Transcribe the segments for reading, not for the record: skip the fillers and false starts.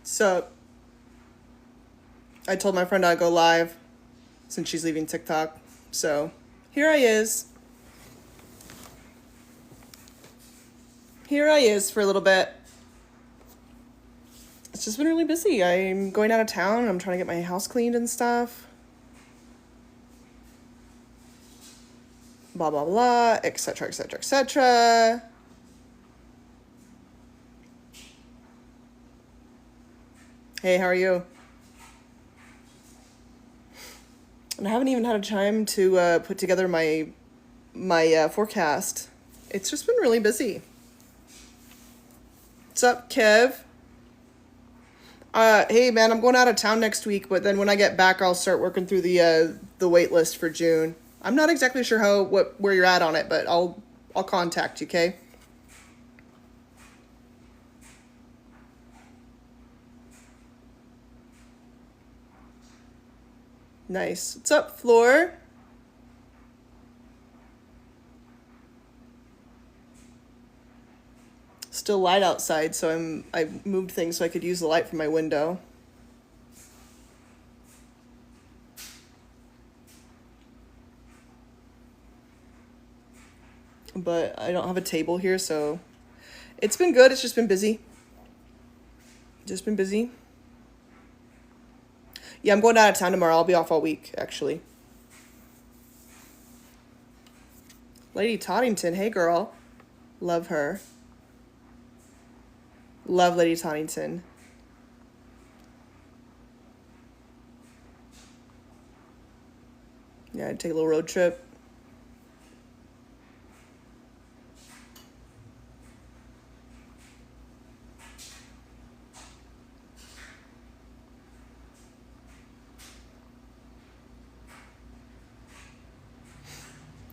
So I told my friend I'd go live since she's leaving TikTok. So here I is. Here I is for a little bit. It's just been really busy. I'm going out of town. I'm trying to get my house cleaned and stuff. Blah, blah, blah, etc., etc., etc. Hey, how are you? And I haven't even had a time to put together my forecast. It's just been really busy. What's up, Kev? Hey man, I'm going out of town next week, but then when I get back, I'll start working through the wait list for June. I'm not exactly sure where you're at on it, but I'll contact you, okay? Nice. What's up, Floor? Still light outside, so I moved things so I could use the light from my window. But I don't have a table here, so it's been good. It's just been busy. Just been busy. Yeah, I'm going out of town tomorrow. I'll be off all week, actually. Lady Toddington, hey girl. Love her. Love Lady Toddington. Yeah, I'd take a little road trip.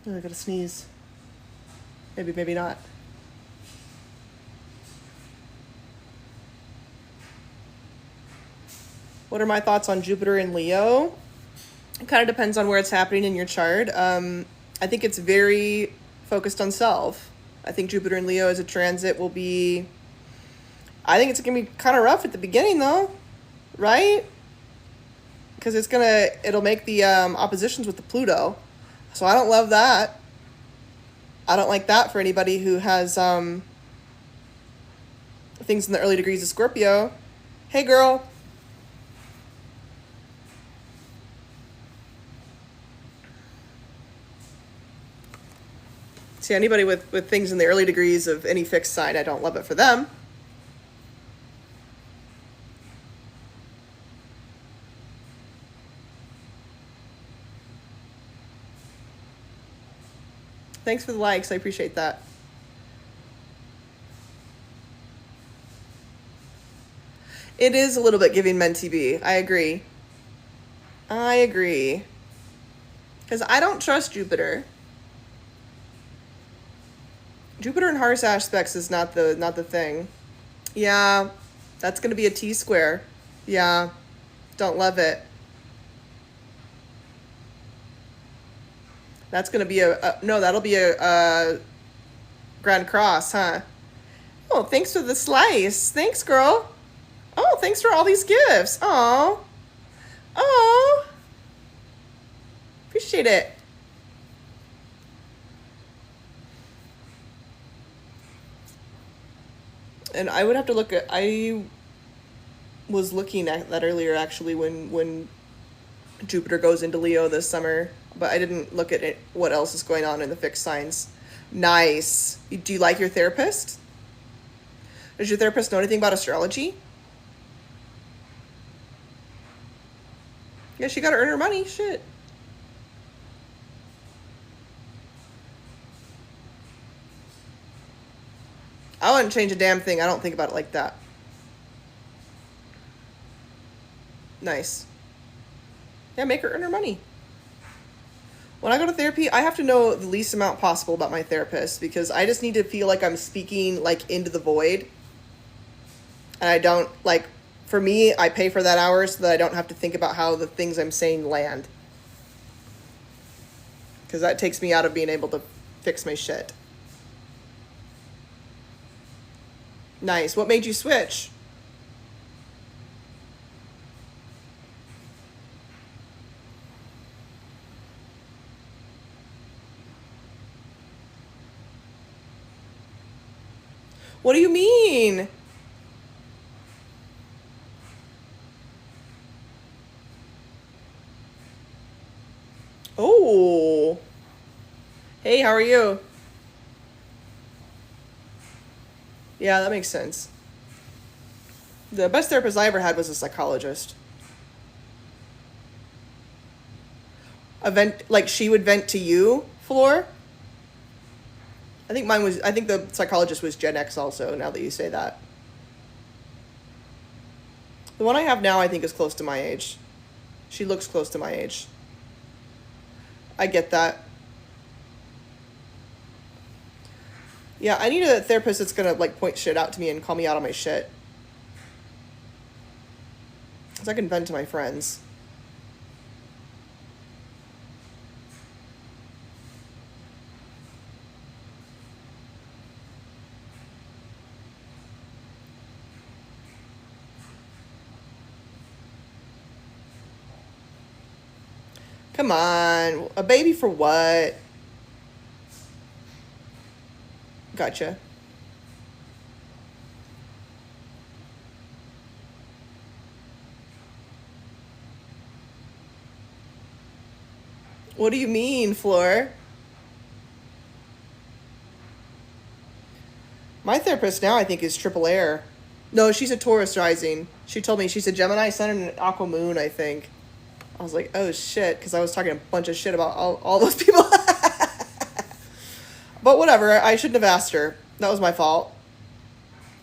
Oh, I gotta sneeze. Maybe, maybe not. What are my thoughts on Jupiter and Leo? It kind of depends on where it's happening in your chart. I think it's very focused on self. I think Jupiter and Leo as a transit will be... I think it's going to be kind of rough at the beginning, though. Right? Because it'll make the oppositions with the Pluto. So I don't love that. I don't like that for anybody who has things in the early degrees of Scorpio. Hey, girl. See, anybody with things in the early degrees of any fixed sign, I don't love it for them. Thanks for the likes. I appreciate that. It is a little bit giving Mentee B. I agree. I agree. Because I don't trust Jupiter. Jupiter in harsh aspects is not the thing. Yeah, that's going to be a T-square. Yeah, don't love it. That's going to be no, that'll be a Grand Cross, huh? Oh, thanks for the slice. Thanks, girl. Oh, thanks for all these gifts. Oh. Oh. Appreciate it. And I would have to look at... I was looking at that earlier, actually, when Jupiter goes into Leo this summer. But I didn't look at it, what else is going on in the fixed signs. Nice. Do you like your therapist? Does your therapist know anything about astrology? Yeah, she got to earn her money. Shit. I wouldn't change a damn thing. I don't think about it like that. Nice. Yeah, make her earn her money. When I go to therapy, I have to know the least amount possible about my therapist because I just need to feel like I'm speaking like into the void. And I don't like, for me, I pay for that hour so that I don't have to think about how the things I'm saying land. Because that takes me out of being able to fix my shit. Nice. What made you switch? What do you mean? Oh. Hey, how are you? Yeah, that makes sense. The best therapist I ever had was a psychologist. A vent, like she would vent to you, Floor? I think the psychologist was Gen X also, now that you say that. The one I have now, I think, is close to my age. She looks close to my age. I get that. Yeah, I need a therapist that's gonna, like, point shit out to me and call me out on my shit. Because I can vent to my friends. Come on. A baby for what? Gotcha. What do you mean, Floor? My therapist now, I think, is triple air. No, she's a Taurus rising. She told me she's a Gemini sun and an Aqua moon, I think. I was like, oh shit, because I was talking a bunch of shit about all those people. But whatever, I shouldn't have asked her. That was my fault.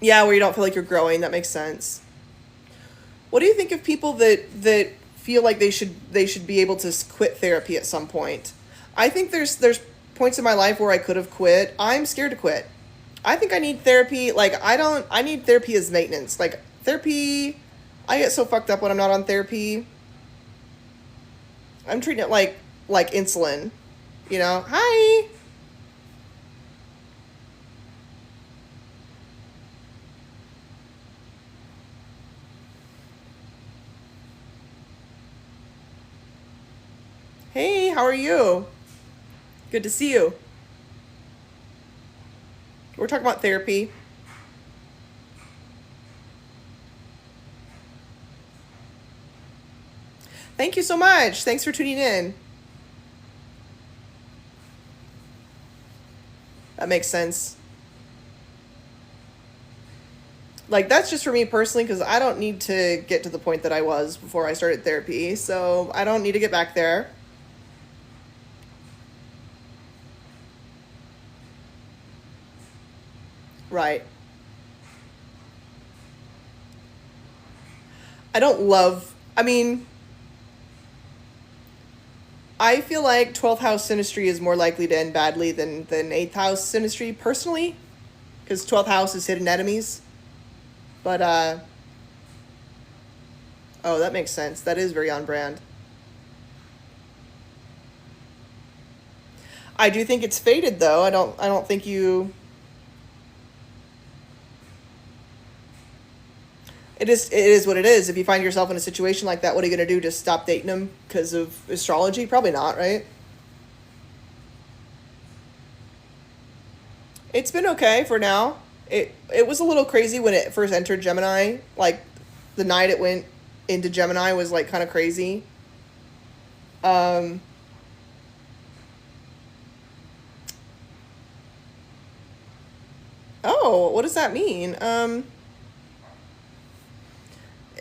Yeah, where you don't feel like you're growing, that makes sense. What do you think of people that feel like they should be able to quit therapy at some point? I think there's points in my life where I could have quit. I'm scared to quit. I think I need therapy. Like I need therapy as maintenance. Like therapy, I get so fucked up when I'm not on therapy. I'm treating it like insulin. You know? Hi. Hey, how are you? Good to see you. We're talking about therapy. Thank you so much. Thanks for tuning in. That makes sense. Like that's just for me personally because I don't need to get to the point that I was before I started therapy. So I don't need to get back there. Right. I don't love. I mean, I feel like 12th house synastry is more likely to end badly than 8th house synastry personally, because 12th house is hidden enemies. But oh, that makes sense. That is very on brand. I do think it's faded though. I don't think you. It is what it is. If you find yourself in a situation like that, what are you gonna do? Just stop dating them because of astrology? Probably not, right? It's been okay for now. It was a little crazy when it first entered Gemini. Like the night it went into Gemini was like kind of crazy. Um, oh, what does that mean?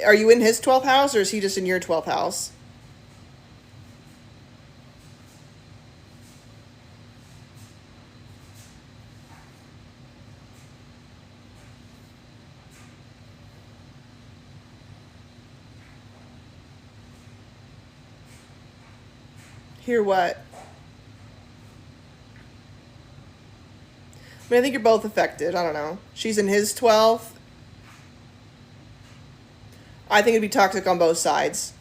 Are you in his 12th house or is he just in your 12th house? Hear what? I mean, I think you're both affected. I don't know. She's in his 12th. I think it'd be toxic on both sides.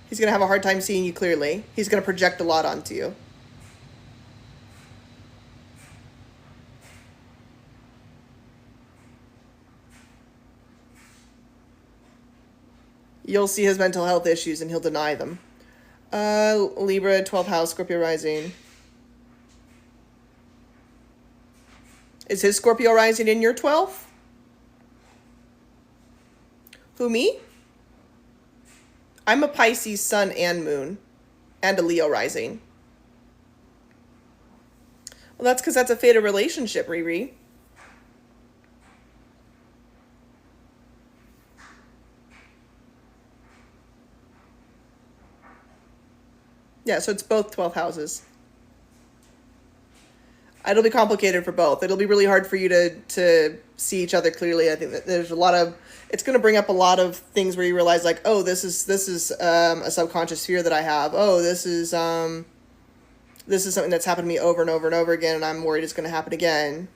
He's going to have a hard time seeing you clearly. He's going to project a lot onto you. You'll see his mental health issues and he'll deny them. Libra, 12th house, Scorpio rising. Is his Scorpio rising in your 12th? Who, me? I'm a Pisces sun and moon, and a Leo rising. Well, that's because that's a fated relationship, Riri. Yeah, so it's both 12 houses. It'll be complicated for both. It'll be really hard for you to see each other clearly. I think that there's a lot of, it's going to bring up a lot of things where you realize like, oh, this is a subconscious fear that I have. Oh, this is something that's happened to me over and over and over again, and I'm worried it's going to happen again.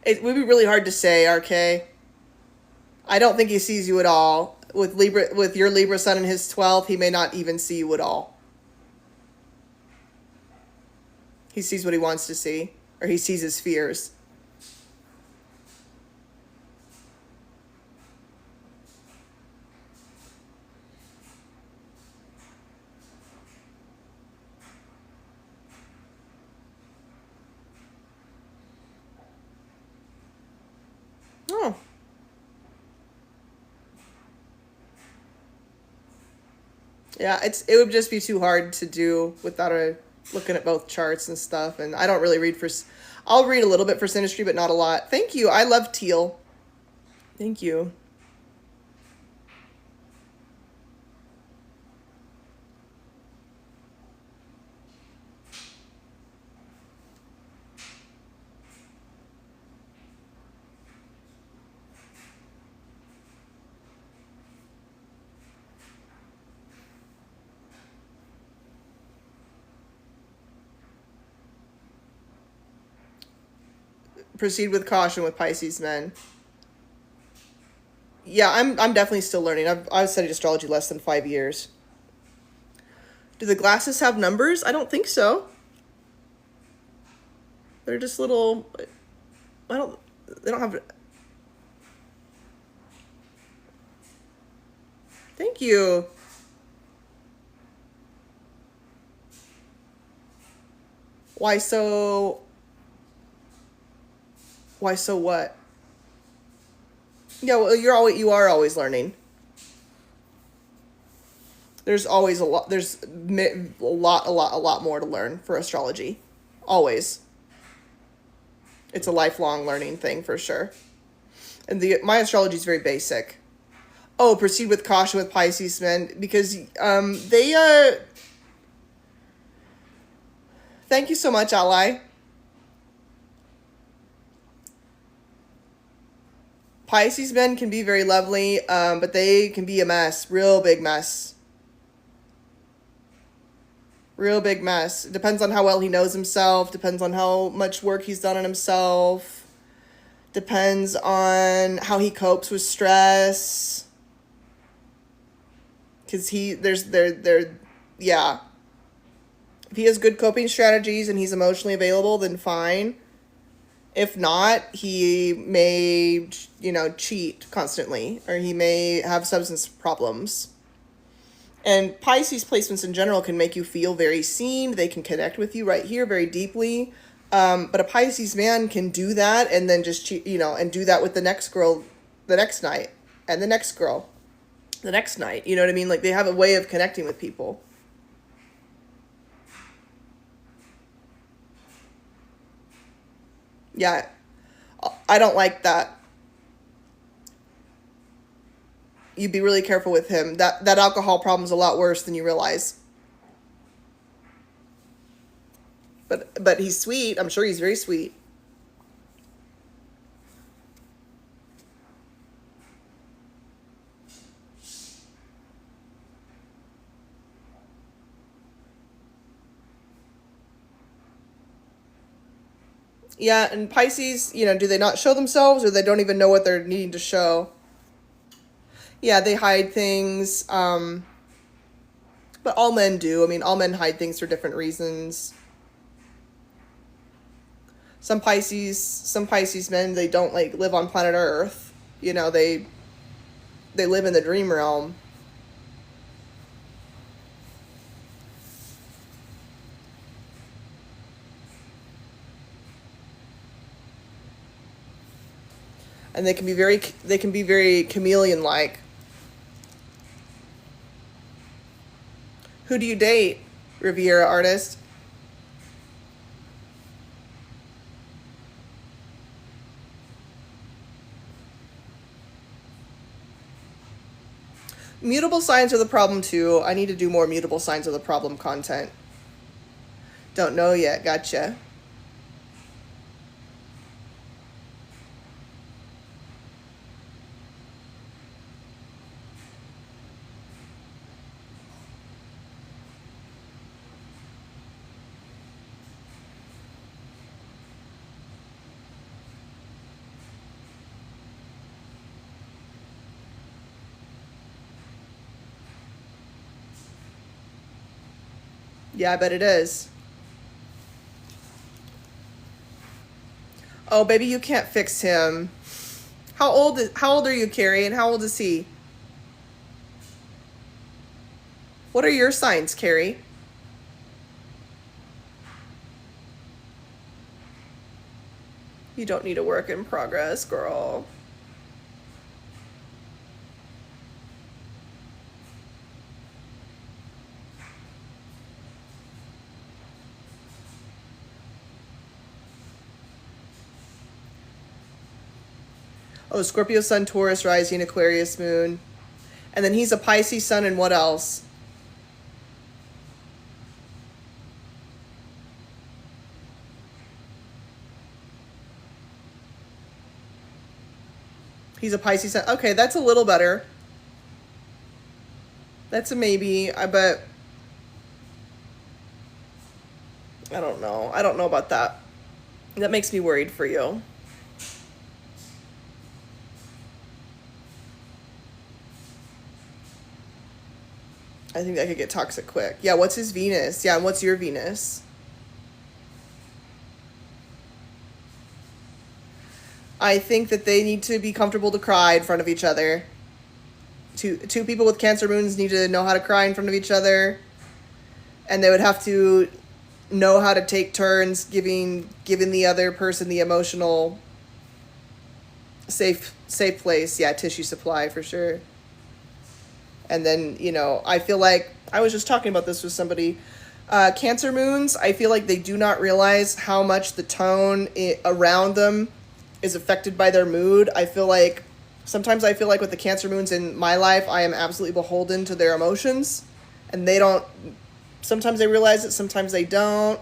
It would be really hard to say, RK. I don't think he sees you at all. With your Libra sun in his 12th, he may not even see you at all. He sees what he wants to see, or he sees his fears. Oh. Yeah, it would just be too hard to do without looking at both charts and stuff. And I don't really read for. I'll read a little bit for synastry, but not a lot. Thank you. I love teal. Thank you. Proceed with caution with Pisces men. Yeah, I'm definitely still learning. I've studied astrology less than 5 years. Do the glasses have numbers? I don't think so. They're just little. They don't have. Thank you. Why so? Why so what? Yeah, well, you are always learning. There's always a lot. There's a lot more to learn for astrology. Always. It's a lifelong learning thing for sure. And my astrology is very basic. Oh, proceed with caution with Pisces men because they. Thank you so much, Ally. Pisces men can be very lovely, but they can be a mess. Real big mess. Real big mess. It depends on how well he knows himself. Depends on how much work he's done on himself. Depends on how he copes with stress. Because yeah. If he has good coping strategies and he's emotionally available, then fine. If not, he may, cheat constantly, or he may have substance problems. And Pisces placements in general can make you feel very seen. They can connect with you right here very deeply. But a Pisces man can do that and then just cheat, and do that with the next girl the next night, and the next girl the next night. You know what I mean? Like, they have a way of connecting with people. Yeah, I don't like that. You'd be really careful with him. That alcohol problem's a lot worse than you realize. But he's sweet. I'm sure he's very sweet. Yeah, and Pisces, do they not show themselves or they don't even know what they're needing to show? Yeah, they hide things. But all men do. I mean, all men hide things for different reasons. Some Pisces men, they don't like live on planet Earth. They live in the dream realm. And they can be very chameleon like. Who do you date, Riviera artist? Mutable signs are the problem too. I need to do more mutable signs of the problem content. Don't know yet. Gotcha. Yeah, I bet it is. Oh, baby, you can't fix him. How old are you, Carrie, and how old is he? What are your signs, Carrie? You don't need a work in progress, girl. Oh, Scorpio Sun, Taurus rising, Aquarius moon. And then he's a Pisces sun, and what else? He's a Pisces sun. Okay, that's a little better. That's a maybe. I bet. I don't know. I don't know about that. That makes me worried for you. I think that could get toxic quick. Yeah, what's his Venus? Yeah, and what's your Venus? I think that they need to be comfortable to cry in front of each other. Two people with Cancer moons need to know how to cry in front of each other, and they would have to know how to take turns giving the other person the emotional safe place. Yeah, tissue supply for sure. And then, I feel like I was just talking about this with somebody. Cancer moons, I feel like they do not realize how much the tone around them is affected by their mood. Sometimes I feel like with the Cancer moons in my life, I am absolutely beholden to their emotions. And they don't, sometimes they realize it, sometimes they don't.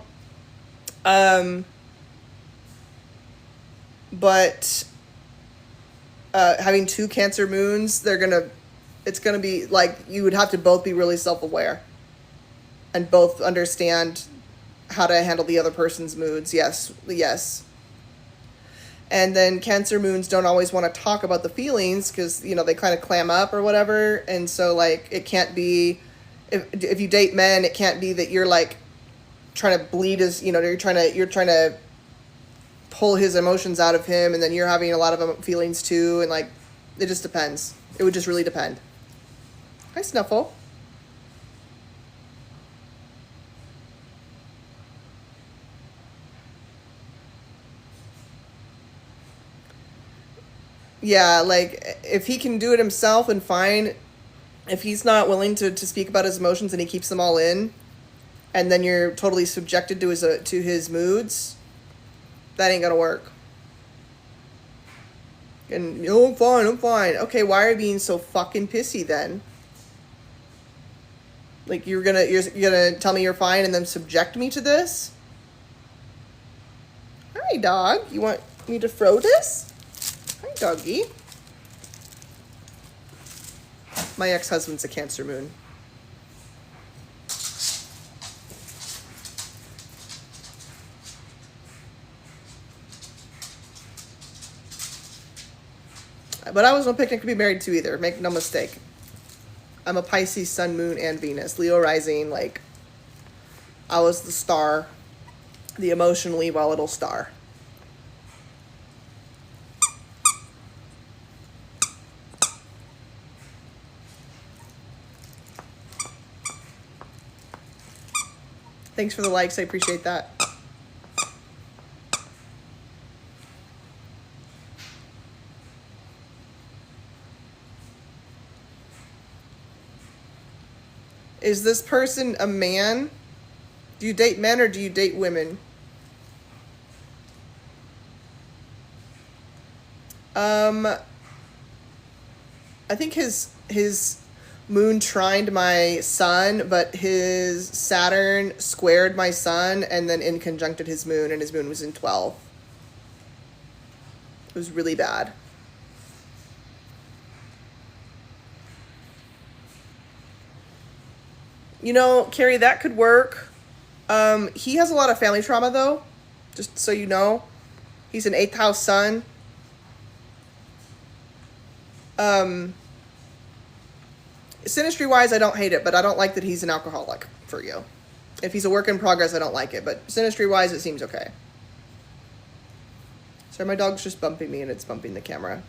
But having two Cancer moons, it's going to be like you would have to both be really self-aware and both understand how to handle the other person's moods. Yes. And then Cancer moons don't always want to talk about the feelings because, they kind of clam up or whatever. And so, like, it can't be, if you date men, it can't be that you're, like, trying to bleed his, you're trying to pull his emotions out of him, and then you're having a lot of feelings too. And, like, it just depends. It would just really depend. Hi, Snuffle. Yeah, like, if he can do it himself and fine. If he's not willing to speak about his emotions and he keeps them all in, and then you're totally subjected to his moods, that ain't gonna work. And, I'm fine. Okay, why are you being so fucking pissy then? Like, you're gonna tell me you're fine and then subject me to this? Hi, dog. You want me to throw this? Hi, doggy. My ex-husband's a Cancer moon. But I was no picnic to be married to either. Make no mistake. I'm a Pisces, Sun, Moon, and Venus. Leo rising, like, I was the star, the emotionally volatile star. Thanks for the likes. I appreciate that. Is this person a man? Do you date men or do you date women? I think his moon trined my sun, but his Saturn squared my sun and then in conjuncted his moon, and his moon was in 12. It was really bad. You know, Carrie, that could work. He has a lot of family trauma, though, just so you know. He's an 8th house sun. Synastry-wise, I don't hate it, but I don't like that he's an alcoholic for you. If he's a work in progress, I don't like it, but synastry-wise, it seems okay. Sorry, my dog's just bumping me, and it's bumping the camera.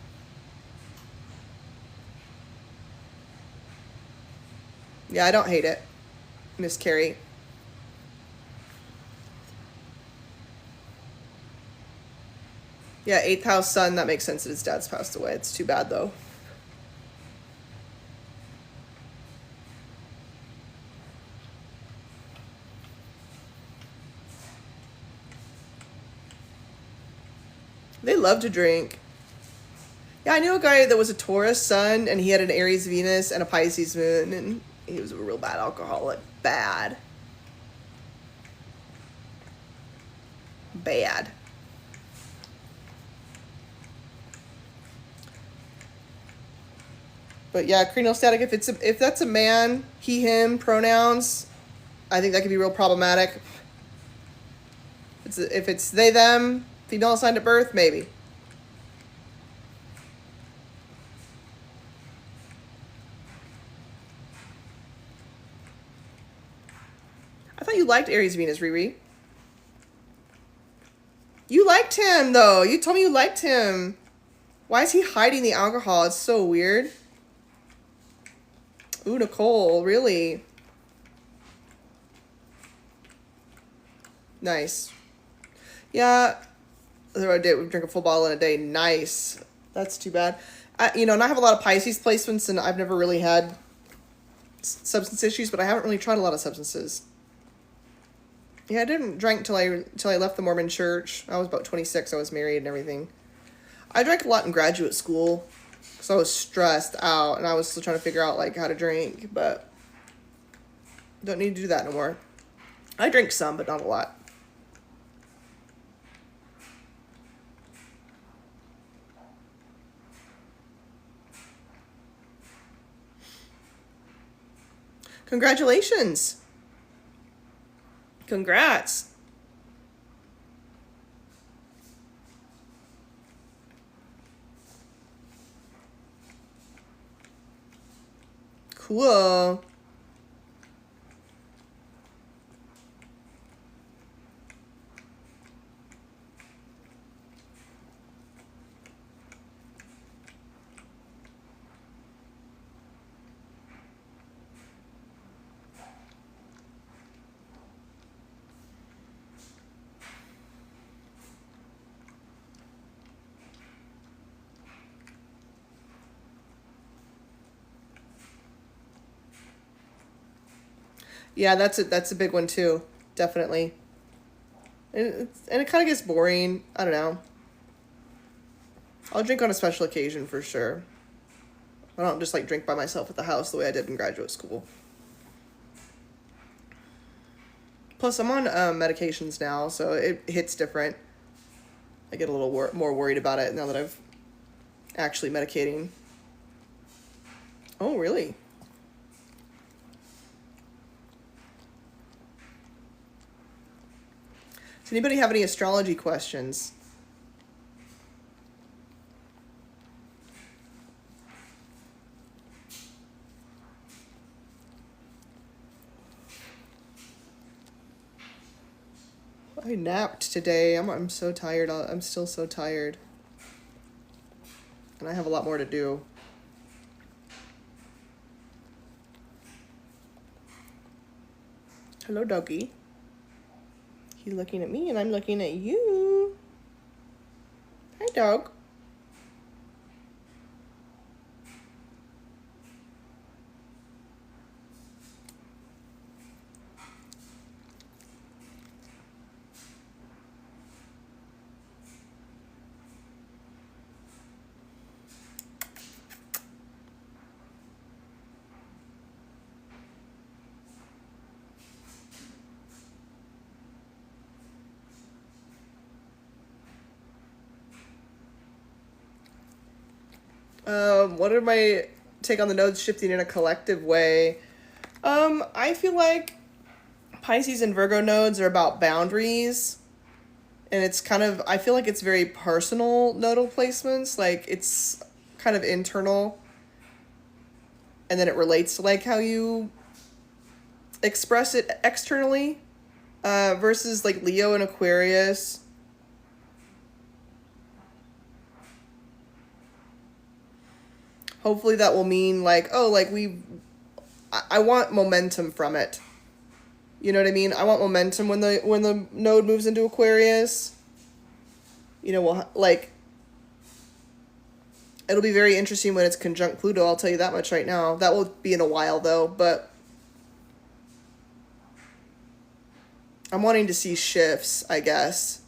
Yeah, I don't hate it, Miss Carrie. Yeah, 8th house sun, that makes sense that his dad's passed away. It's too bad, though. They love to drink. Yeah, I knew a guy that was a Taurus sun, and he had an Aries Venus and a Pisces moon, and he was a real bad alcoholic. Bad. Bad. But yeah, crenostatic, if that's a man, he, him, pronouns, I think that could be real problematic. If it's they, them, female assigned at birth, maybe. I thought you liked Aries Venus, Riri. You liked him, though. You told me you liked him. Why is he hiding the alcohol? It's so weird. Ooh, Nicole, really? Nice. Yeah. I did. We drink a full bottle in a day. Nice. That's too bad. And I have a lot of Pisces placements, and I've never really had substance issues, but I haven't really tried a lot of substances. Yeah, I didn't drink till I left the Mormon church. I was about 26. I was married and everything. I drank a lot in graduate school, so I was stressed out, and I was still trying to figure out like how to drink, but don't need to do that no more. I drink some, but not a lot. Congratulations. Congrats. Cool. Yeah, that's a big one too. Definitely. And it kind of gets boring. I don't know. I'll drink on a special occasion for sure. I don't just like drink by myself at the house the way I did in graduate school. Plus, I'm on medications now, so it hits different. I get a little more worried about it now that I've actually medicating. Oh, really? Does anybody have any astrology questions? I napped today. I'm so tired. I'm still so tired. And I have a lot more to do. Hello, doggy. He's looking at me and I'm looking at you. Hi, dog. What are my take on the nodes shifting in a collective way? I feel like Pisces and Virgo nodes are about boundaries. And it's kind of, I feel like it's very personal nodal placements. Like, it's kind of internal. And then it relates to, like, how you express it externally. Versus, like, Leo and Aquarius. Hopefully that will mean, like, oh, like, I want momentum from it. You know what I mean? I want momentum when the node moves into Aquarius. You know, well, like, it'll be very interesting when it's conjunct Pluto, I'll tell you that much right now. That will be in a while, though, but I'm wanting to see shifts, I guess.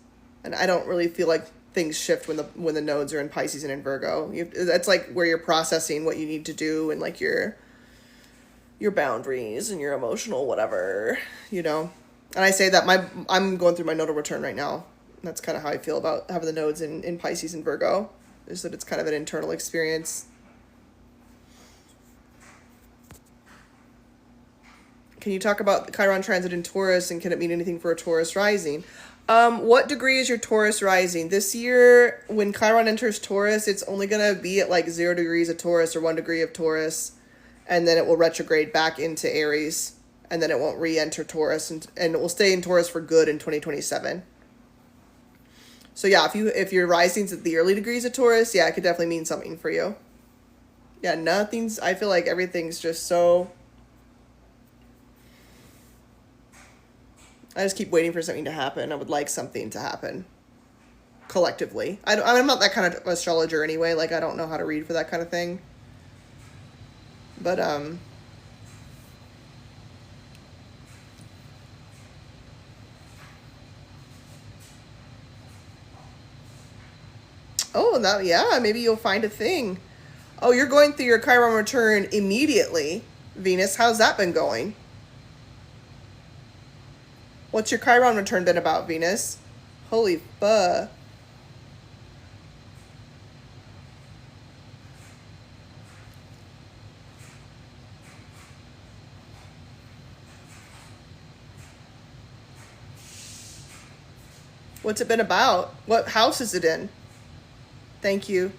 And I don't really feel like things shift when the nodes are in Pisces and in Virgo. That's like where you're processing what you need to do and like your boundaries and your emotional whatever, you know. And I say that I'm going through my nodal return right now. That's kind of how I feel about having the nodes in Pisces and Virgo, is that it's kind of an internal experience. Can you talk about the Chiron transit in Taurus, and can it mean anything for a Taurus rising? What degree is your Taurus rising? This year, when Chiron enters Taurus, it's only going to be at like 0 degrees of Taurus or 1 degree of Taurus. And then it will retrograde back into Aries. And then it won't re-enter Taurus. And it will stay in Taurus for good in 2027. So yeah, if your rising's at the early degrees of Taurus, yeah, it could definitely mean something for you. Yeah, I feel like everything's just so... I just keep waiting for something to happen. I would like something to happen collectively. I'm not that kind of astrologer anyway. Like, I don't know how to read for that kind of thing. But, oh, yeah, maybe you'll find a thing. Oh, you're going through your Chiron return immediately, Venus. How's that been going? What's your Chiron return been about, Venus? Holy fuck. What's it been about? What house is it in? Thank you.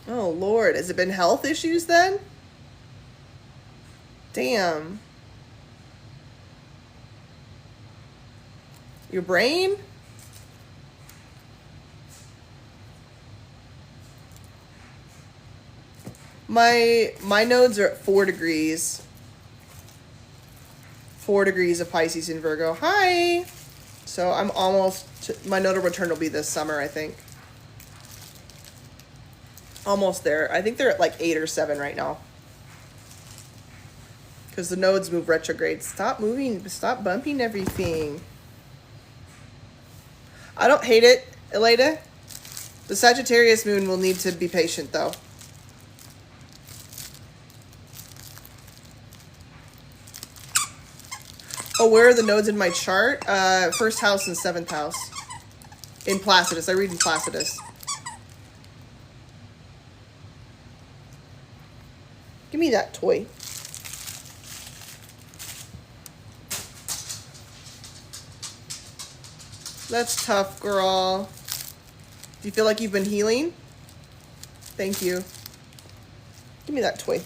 Oh, Lord. Has it been health issues then? Damn. Your brain? My nodes are at 4 degrees. 4 degrees of Pisces in Virgo. Hi! So I'm almost... my nodal return will be this summer, I think. Almost there. I think they're at like 8 or 7 right now. Because the nodes move retrograde. Stop moving. Stop bumping everything. I don't hate it, Eleda. The Sagittarius moon will need to be patient, though. Oh, where are the nodes in my chart? First house and 7th house. In Placidus. I read in Placidus. Give me that toy. That's tough, girl. Do you feel like you've been healing? Thank you. Give me that toy.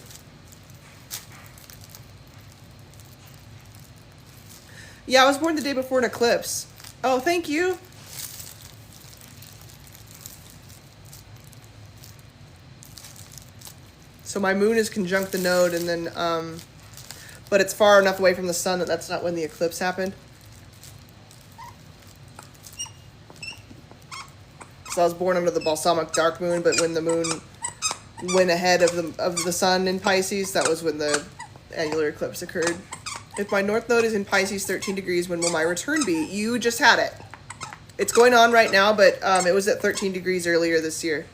Yeah, I was born the day before an eclipse. Oh, thank you. So my moon is conjunct the node, and then, but it's far enough away from the sun that that's not when the eclipse happened. So I was born under the balsamic dark moon, but when the moon went ahead of the sun in Pisces, that was when the annular eclipse occurred. If my north node is in Pisces 13 degrees, when will my return be? You just had it. It's going on right now, but it was at 13 degrees earlier this year.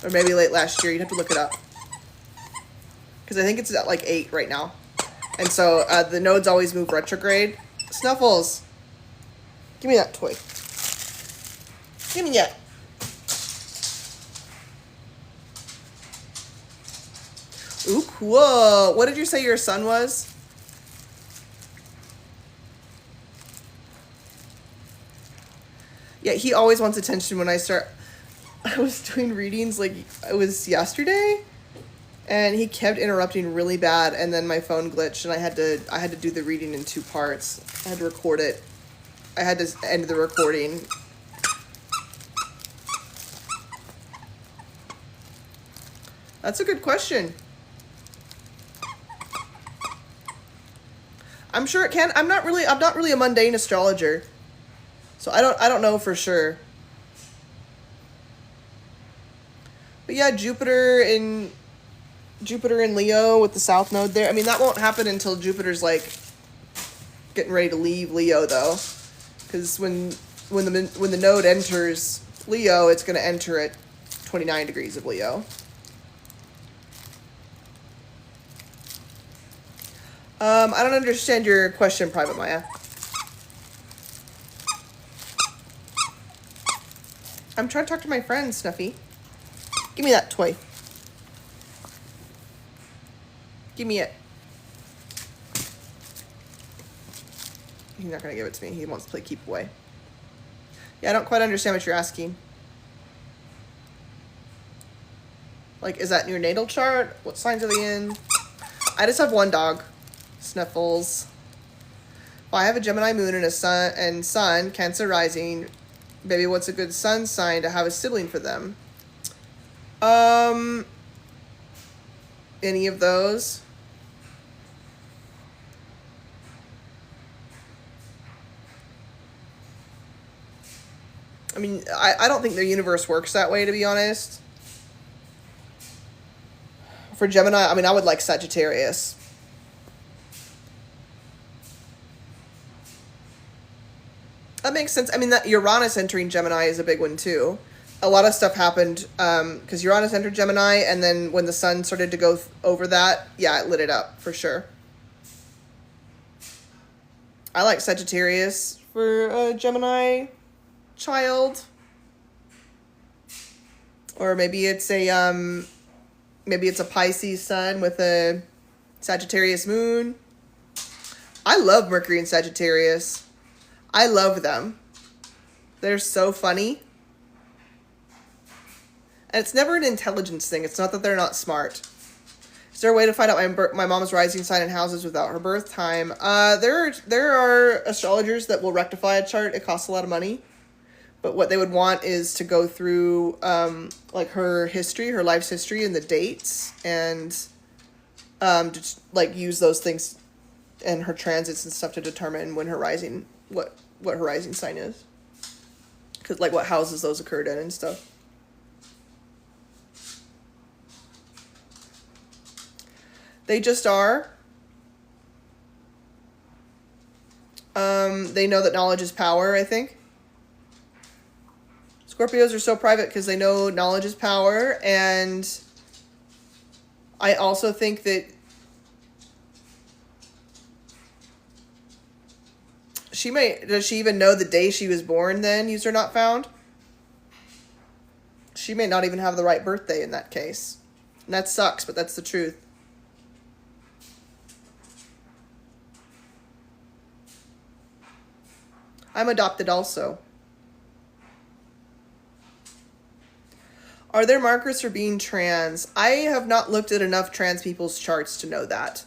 Or maybe late last year. You'd have to look it up. Because I think it's at like 8 right now. And so the nodes always move retrograde. Snuffles. Give me that toy. Give me that. Ooh, cool. What did you say your son was? Yeah, he always wants attention when I start. I was doing readings like it was yesterday, and he kept interrupting really bad, and then my phone glitched, and I had to do the reading in 2 parts. I had to record it. I had to end the recording. That's a good question. I'm sure it can. I'm not really a mundane astrologer. So I don't know for sure. But yeah, Jupiter in Leo with the south node there. I mean, that won't happen until Jupiter's like getting ready to leave Leo though. Cuz when the node enters Leo, it's going to enter at 29 degrees of Leo. I don't understand your question, Private Maya. I'm trying to talk to my friend, Snuffy. Give me that toy. Give me it. He's not going to give it to me. He wants to play keep away. Yeah, I don't quite understand what you're asking. Like, is that in your natal chart? What signs are they in? I just have one dog. Snuffles. Well, I have a Gemini moon and a sun, Cancer rising. Baby, what's a good sun sign to have a sibling for them? Any of those? I mean, I don't think their universe works that way, to be honest. For Gemini, I mean, I would like Sagittarius. That makes sense. I mean, that Uranus entering Gemini is a big one, too. A lot of stuff happened because Uranus entered Gemini, and then when the sun started to go over that, yeah, it lit it up, for sure. I like Sagittarius for a Gemini child. Or maybe it's a Pisces sun with a Sagittarius moon. I love Mercury and Sagittarius. I love them. They're so funny. And it's never an intelligence thing. It's not that they're not smart. Is there a way to find out my mom's rising sign and houses without her birth time? There are astrologers that will rectify a chart. It costs a lot of money. But what they would want is to go through like her history, her life's history, and the dates, and just like use those things and her transits and stuff to determine when her rising, what her rising sign is, because like what houses those occurred in and stuff. They just are. They know that knowledge is power, I think. Scorpios are so private because they know knowledge is power, and I also think that does she even know the day she was born then, user not found? She may not even have the right birthday in that case. And that sucks, but that's the truth. I'm adopted also. Are there markers for being trans? I have not looked at enough trans people's charts to know that.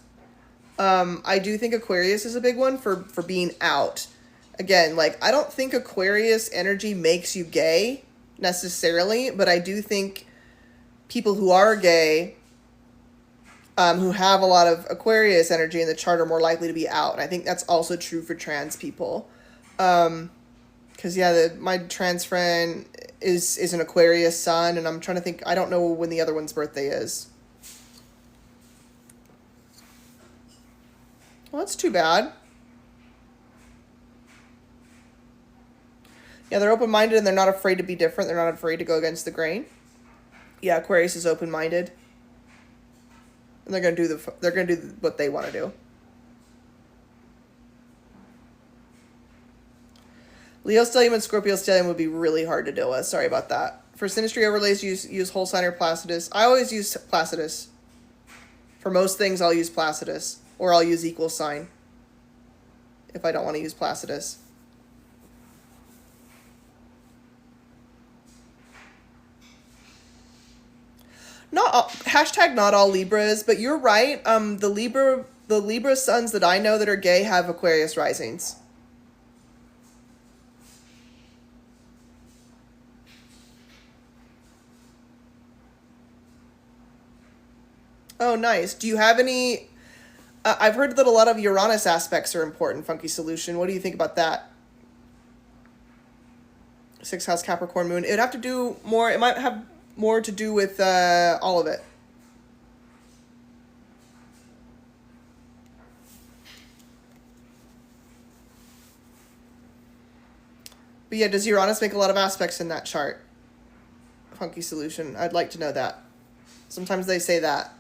I do think Aquarius is a big one for being out. Again, like, I don't think Aquarius energy makes you gay necessarily, but I do think people who are gay, who have a lot of Aquarius energy in the chart, are more likely to be out. And I think that's also true for trans people. Because, yeah, my trans friend is an Aquarius sun, and I'm trying to think, I don't know when the other one's birthday is. Well, that's too bad. Yeah, they're open-minded and they're not afraid to be different. They're not afraid to go against the grain. Yeah, Aquarius is open-minded. And they're gonna do what they want to do. Leo stellium and Scorpio stellium would be really hard to deal with. Sorry about that. For synastry overlays, use whole sign or Placidus. I always use Placidus. For most things, I'll use Placidus. Or I'll use equal sign if I don't want to use Placidus. Not all Libras, but you're right. The Libra suns that I know that are gay have Aquarius risings. Oh, nice. Do you have any? I've heard that a lot of Uranus aspects are important. Funky Solution. What do you think about that? 6th house Capricorn moon. It would have to do more. It might have more to do with all of it. But yeah, does Uranus make a lot of aspects in that chart? Funky Solution. I'd like to know that. Sometimes they say that.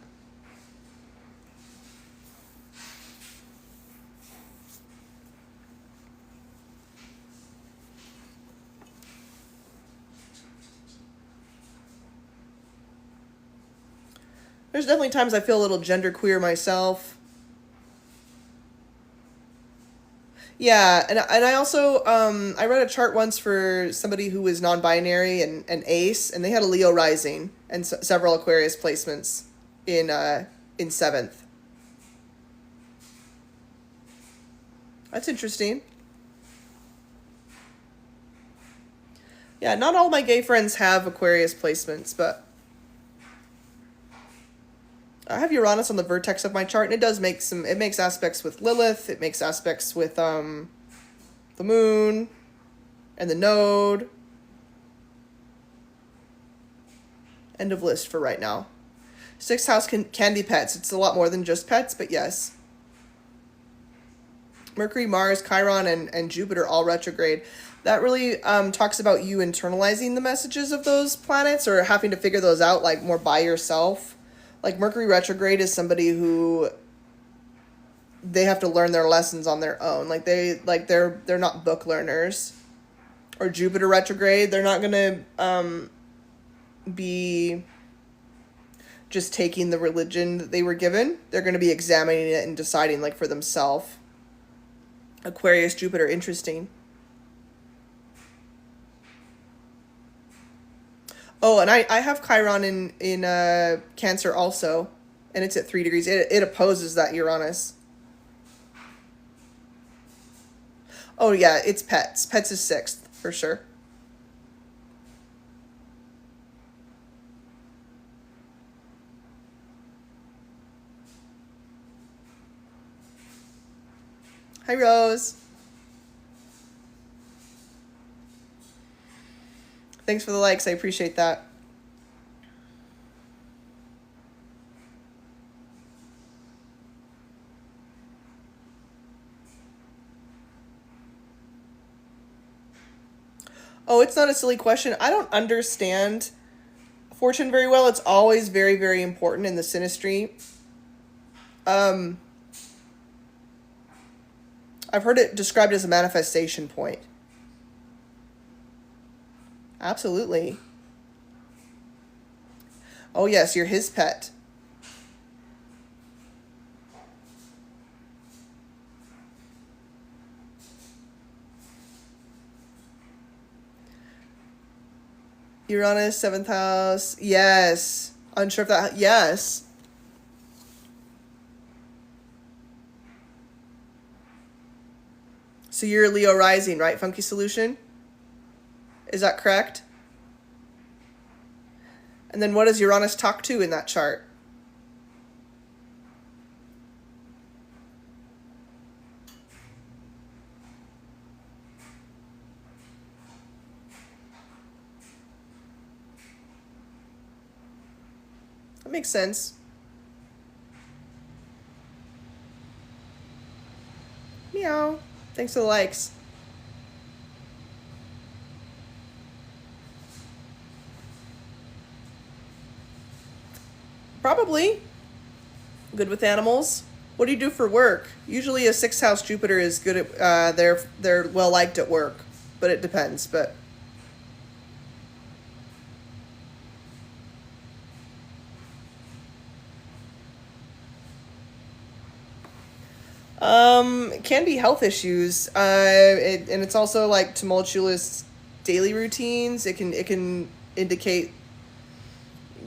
There's definitely times I feel a little genderqueer myself. Yeah, and I also I read a chart once for somebody who was non-binary and ace, and they had a Leo rising and several Aquarius placements in 7th. That's interesting. Yeah, not all my gay friends have Aquarius placements, but I have Uranus on the vertex of my chart, and it makes aspects with Lilith, it makes aspects with the moon and the node. End of list for right now. 6th house can be pets. It's a lot more than just pets, but yes. Mercury, Mars, Chiron, and Jupiter all retrograde. That really talks about you internalizing the messages of those planets or having to figure those out like more by yourself. Like Mercury retrograde is somebody who they have to learn their lessons on their own. They're not book learners. Or Jupiter retrograde, they're not gonna be just taking the religion that they were given. They're gonna be examining it and deciding like for themselves. Aquarius, Jupiter, interesting. Oh, and I have Chiron in Cancer also, and it's at 3 degrees. It opposes that Uranus. Oh yeah, it's pets. Pets is 6th for sure. Hi Rose. Thanks for the likes. I appreciate that. Oh, it's not a silly question. I don't understand fortune very well. It's always very, very important in the synastry. I've heard it described as a manifestation point. Absolutely. Oh yes, you're his pet. Uranus, seventh house. Yes. Unsure if that. Yes. So you're Leo rising, right? Funky Solution? Is that correct? And then what does Uranus talk to in that chart? That makes sense. Meow. Thanks for the likes. Probably. Good with animals. What do you do for work? Usually a sixth house Jupiter is good at, they're well liked at work, but it depends. But it can be health issues. And it's also like tumultuous daily routines. It can indicate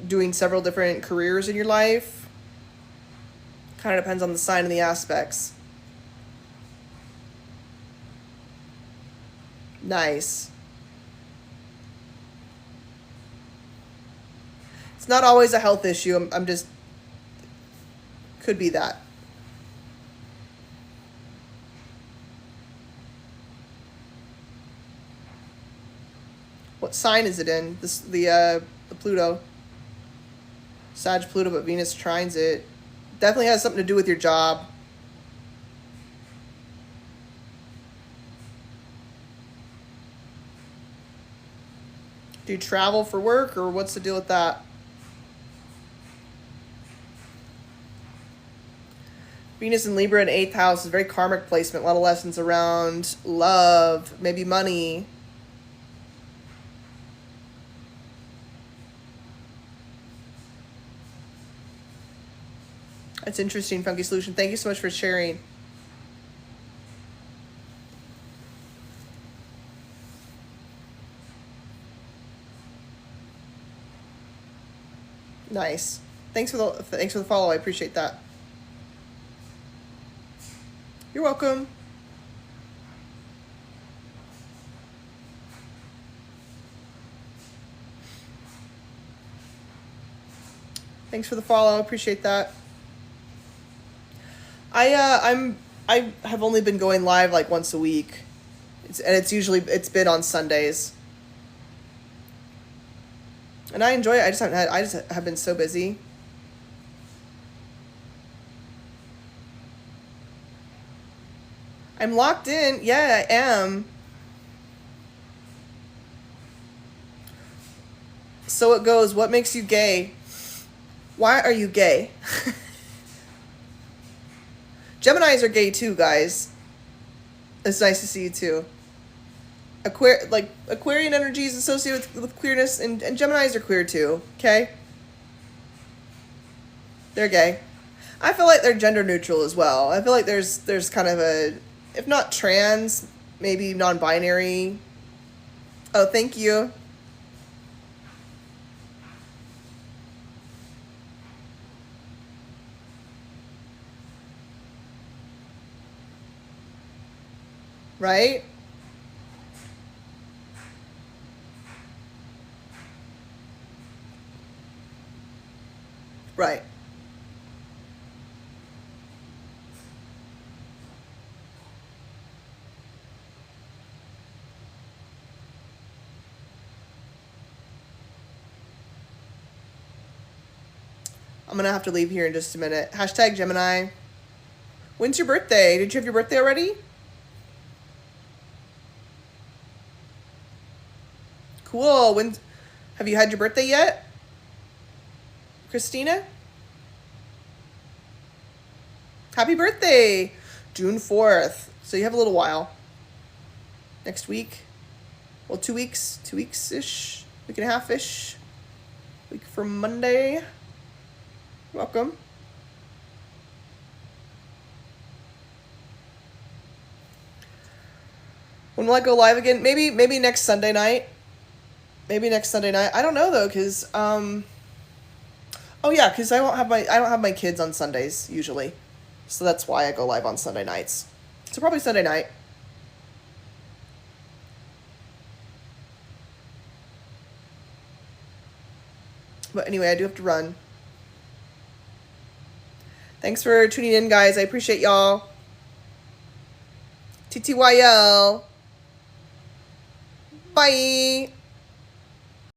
doing several different careers in your life. Kind of depends on the sign and the aspects. Nice. It's not always a health issue. I'm just could be that. What sign is it in? This the Pluto. Sag Pluto, but Venus trines it. Definitely has something to do with your job. Do you travel for work, or what's the deal with that? Venus in Libra in 8th house is very karmic placement. A lot of lessons around love, maybe money. That's interesting, Funky Solution. Thank you so much for sharing. Nice. Thanks for the follow. I appreciate that. You're welcome. Thanks for the follow. Appreciate that. I have only been going live like once a week. It's been on Sundays. And I enjoy it. I just have been so busy. I'm locked in. Yeah, I am. So it goes, what makes you gay? Why are you gay? Geminis are gay too, guys. It's nice to see you too. Aquarian energy is associated with queerness, and Geminis are queer too, okay? They're gay. I feel like they're gender neutral as well. I feel like there's kind of a, if not trans, maybe non-binary. Oh, thank you. Right? Right. I'm gonna have to leave here in just a minute. Hashtag Gemini. When's your birthday? Did you have your birthday already? Cool. Have you had your birthday yet? Christina? Happy birthday! June 4th. So you have a little while. Next week. Well, 2 weeks. 2 weeks-ish. Week and a half-ish. Week from Monday. Welcome. When will I go live again? Maybe next Sunday night. Maybe next Sunday night. I don't know though, cause oh yeah, cause I don't have my kids on Sundays usually, so that's why I go live on Sunday nights. So probably Sunday night. But anyway, I do have to run. Thanks for tuning in, guys. I appreciate y'all. TTYL. Bye.